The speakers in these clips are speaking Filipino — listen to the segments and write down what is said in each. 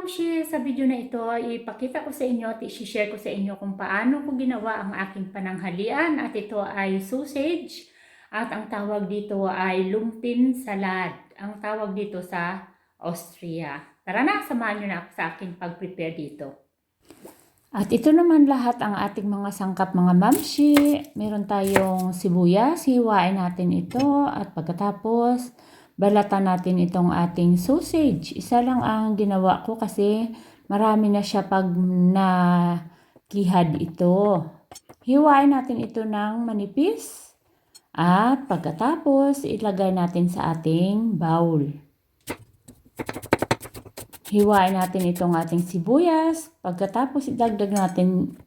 mamshi, sa video na ito, ipakita ko sa inyo at i-share ko sa inyo kung paano ko ginawa ang aking pananghalian. At ito ay sausage at ang tawag dito ay lumpin salad. Ang tawag dito sa Austria. Tara na, samahan nyo na ako sa aking pag-prepare dito. At ito naman lahat ang ating mga sangkap mga mamshi. Meron tayong sibuyas, hiwain natin ito at pagkatapos balatan natin itong ating sausage. Isa lang ang ginawa ko kasi marami na siya pag nakihad ito. Hiwain natin ito ng manipis at pagkatapos ilagay natin sa ating bowl. Hiwain natin itong ating sibuyas. Pagkatapos idagdag natin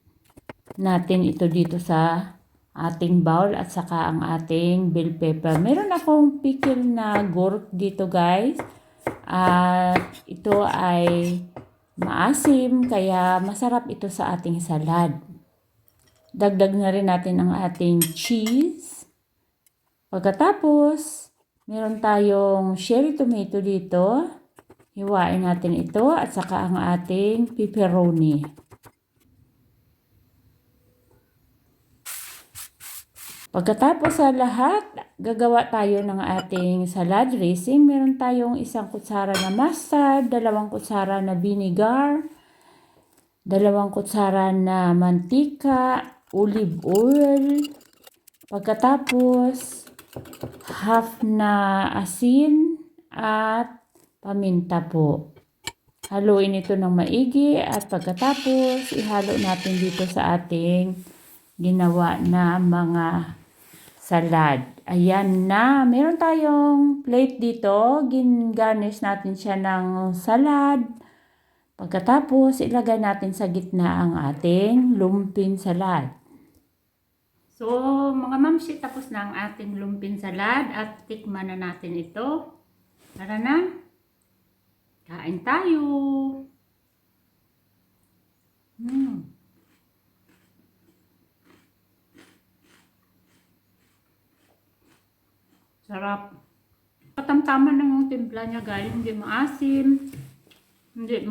ito dito sa ating bowl at saka ang ating bell pepper. Meron akong pickle na gurk dito guys. At ito ay maasim kaya masarap ito sa ating salad. Dagdag na rin natin ang ating cheese. Pagkatapos meron tayong cherry tomato dito. Hiwain natin ito at saka ang ating pepperoni. Pagkatapos sa lahat, gagawa tayo ng ating salad dressing. Meron tayong 1 kutsara na mustard, 2 kutsara na vinegar, 2 kutsara na mantika, olive oil. Pagkatapos, half na asin at paminta po. Haluin ito ng maigi at pagkatapos ihalo natin dito sa ating ginawa na mga salad. Ayan na. Meron tayong plate dito. Gin-garnish natin siya ng salad. Pagkatapos ilagay natin sa gitna ang ating lumpin salad. So mga mamsi, tapos na ang ating lumpin salad at tikman na natin ito. Tara na. Kain tayo. Sarap. Katamtaman lang yung timpla niya guys. Hindi maasim. Hindi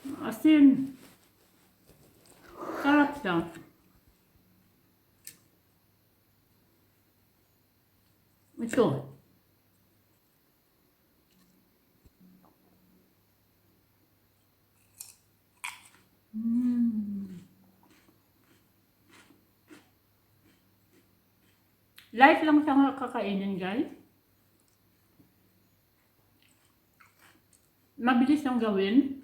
maasin. Sarap siya. Ito. Light lang siya kakainin guys. Mabilis lang gawin.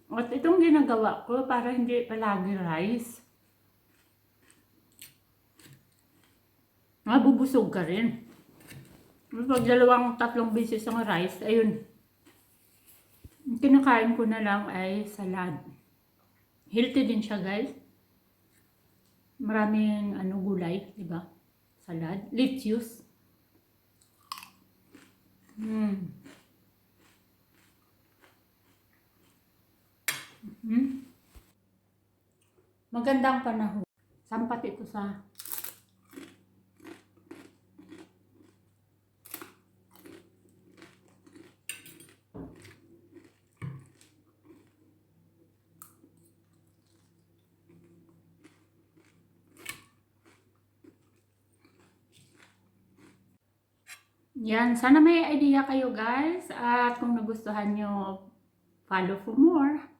At itong ginagawa ko para hindi palagi rice. Mabubusog ka rin. Pag 2-3 beses ang rice, ayun. Kinakain ko na lang ay salad. Healthy din siya guys. Maraming gulay, di ba? Salad, lettuce. Magandang panahon. Sampat ito sa yan, sana may idea kayo guys at kung nagustuhan nyo, follow for more.